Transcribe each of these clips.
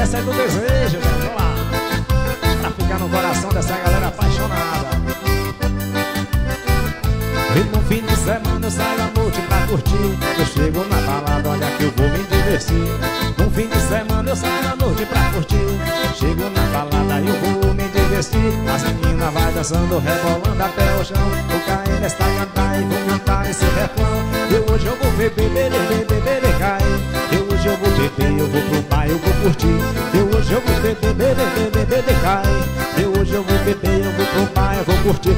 Essa é do desejo, né? Vamos lá, pra ficar no coração dessa galera apaixonada. E no fim de semana eu saio à noite pra curtir. Eu chego na balada, olha que eu vou me divertir. No fim de semana eu saio à noite pra curtir. Chego na balada e eu vou me divertir. As meninas vai dançando, rebolando até o chão. Vou cair nesta cantar e vou cantar esse refrão. Eu hoje eu vou beber, beber, beber, cair. Eu hoje eu vou beber, eu vou pro bar, eu vou curtir. Eu hoje eu vou beber, beber, beber, cair. Eu hoje eu vou beber, eu vou pro bar, eu vou curtir.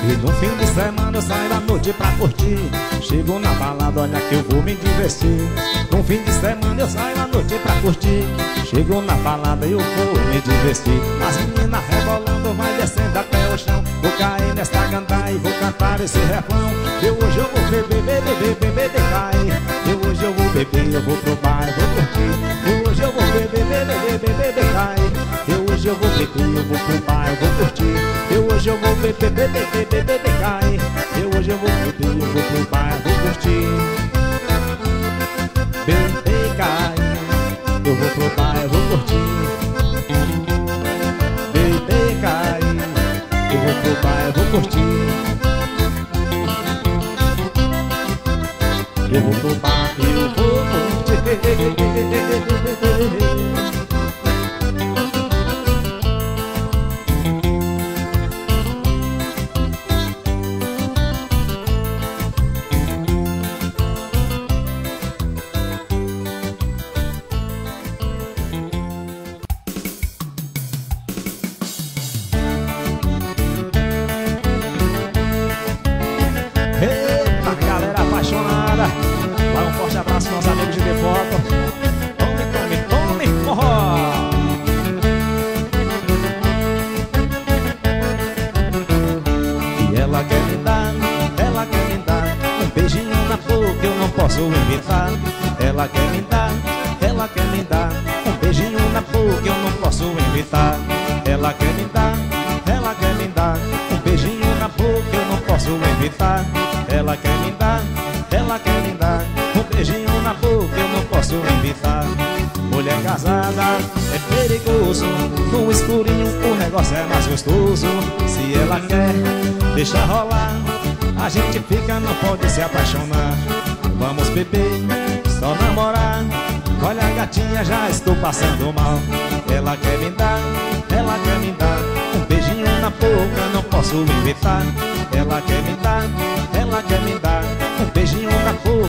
E no fim de semana eu saio à noite pra curtir. Chego na balada, olha que eu vou me divertir. No fim de semana eu saio à noite pra curtir. Chego na balada e eu vou me divertir. As meninas rebolando, vai descendo até o chão. Vou cair nesta ganda e vou cantar esse refrão. Eu hoje eu vou beber, beber, beber, cair. Eu hoje eu vou beber, eu vou pro bar, eu vou curtir. Eu hoje eu vou beber, beber, beber, cair. Eu hoje eu vou beber, eu vou pro bar, eu vou curtir. Eu hoje eu vou beber, beber, beber, cair. Eu hoje eu vou beber, eu vou pro bar, eu vou curtir. Beber, cair. Eu vou pro bar, eu vou curtir. Beber, cair. Eu vou pro bar, eu vou curtir. Eu vou pro bar, eu vou curtir. Se ela quer, deixa rolar. A gente fica, não pode se apaixonar. Vamos beber, só namorar. Olha a gatinha, já estou passando mal. Ela quer me dar um beijinho na boca, não posso evitar. Ela quer me